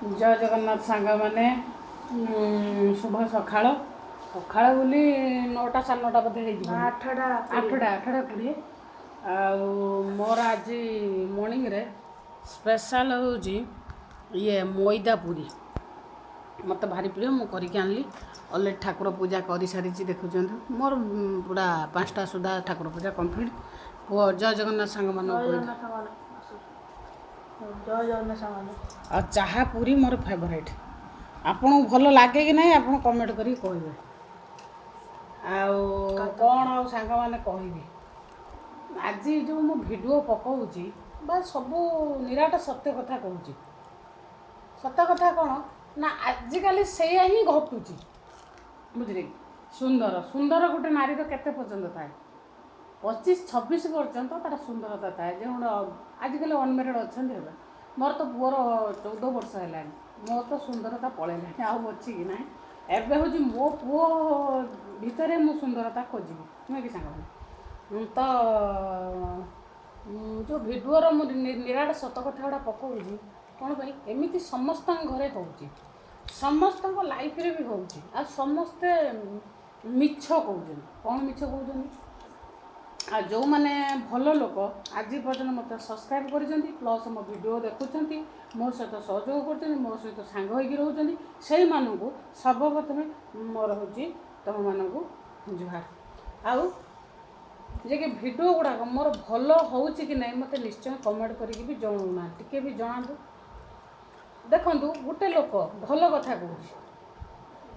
जय जगन्नाथ सांग मैंने शुभ सकाळ सकाळ बोली 9टा 9:30 बोधे हो 8टा 20 मोर आज मॉर्निंग रे स्पेशल हूँ ये मैदा पूरी मत भारी प्रिय मु करके आनली अलरेडी ठाकुर पूजा कर सारी देखुं मोर पूरा 5टा सुधा ठाकुर पूजा कंप्लीट पुओ जय जगन्नाथ सांग मान आ चाहा पूरी मोर फेवरेट आपन भल लगे कि नहीं आप कमेंट करी कहे कौन आ सांग मैंने कह आज जो मो वीडियो पकाऊँगी बा सब निराट सत्य कथा कहूँ सत्य कथा कौन ना आजिकल से ही घटुची बुझे सुंदर सुंदर गोटे नारी केते पर्यंत थाए 25-26 पर्यंत तार सुंदरता थाए जो आजिकल अनमेरिड अच्छा मोर तो पुअर 14 वर्ष है मोर तो सुंदरता पलैला आउ अच्छी कि ना एवं हूँ मो पुओ भितर मु सुंदरता खोजी नुहे कि सांग तो जो भिडियोर निराट सत कथा गुड़ा पकाऊँगी कौन भाई एमती समस्त घरे हो समस्त लाइफ रे भी हो समस्ते मिछ कहते कौन मिछ कहते आ जो मैंने भल लोक आज पर्यटन मत सब्सक्राइब कर प्लस मो वीडियो देखुं मो सहित सहयोग कर मो सहित सांग होगी रोच से सर्वप्रथमें मोर हूँ तुम मानू जुहार आउ जे कि वीडियो गुड़ाक मोर भल हो कि नहीं मत निश्चय कमेंट करके भी जनाऊना टी भी जनातु देखु गोटे लोक भल कथा कहूँ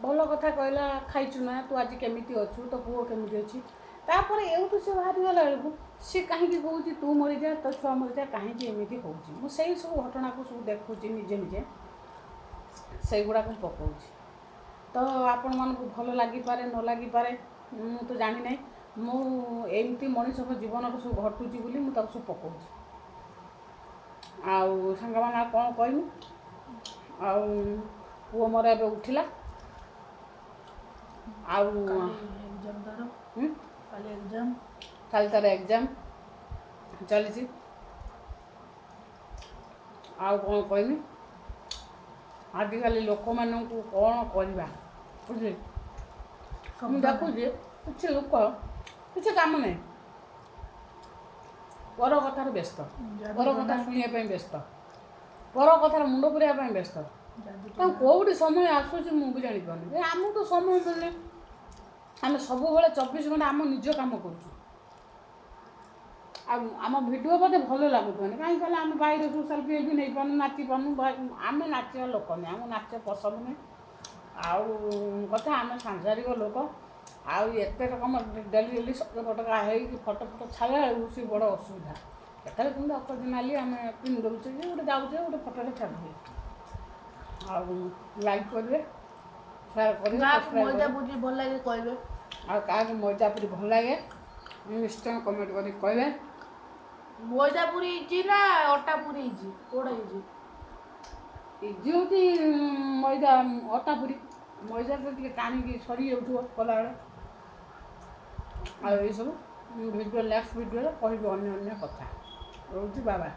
भल कथा कहला खाइचु ना तू आज केमिति अच्छु तो पुओ केमिति अच्छी तापर एवं से बाहरी गला बेलू सी कहीं कौच तू मरीजा तो छुआ मरीजा कहीं एमती हो सब घटना को सब देखुची निजे निजे से गुड़ाक पकाऊँ तो आपण मन को भल लगिपारे न लगिपारे मु तो जानी ना मुझे मनीष जीवन को सब घटुची बोली मुझे सब पकाऊँ आउ सांग मैंने कौन कहमी आउ पुओ मोर ए उठिला काली तार एग्जाम चली आउ कौन कहमी आजिकल लोक मान कौन करवा बुझे मुझे देखुचे किसी लोक किसी काम नहीं पर कथार व्यस्त पर कथा शुणापी व्यस्त पर कथार मुंड पुरापी व्यस्त कौटी समय आसूसी मुझे जापार आम तो समय मिलने आम सब 24 घंटा आम निज कम कर आम भिडियो बोधे भल लगुनि कहीं कहले आम बाहर सोशल भी नहीं पार्नु नाची पार्नु आम नाचा लोक नहीं आम नाच पसंद नहीं आउ कथा आम सांसारिक लोक आते रकम डेली डेली सज फटका फटो फटो छाड़ा सी बड़ असुविधा केतरे केमती अकदिनाली आम पिंधि दौचे गोटे जाऊे गोटे फटोटे छाड़ी लाइक करेंगे शेयर करेंगे भल लगे कहे क्या मैदा पूरी भल लगे निश्चय कमेंट कर कहे मैदा पूरी इजी ना अटा पूरी इजी कोड़ा इजी इजी हूँ मैदा अटा पूरी मैदा तो टाणी सरी जाऊ कला आ सब भिडियो नेक्स्ट भिडियो कह अन्य कथा रोज बाबा।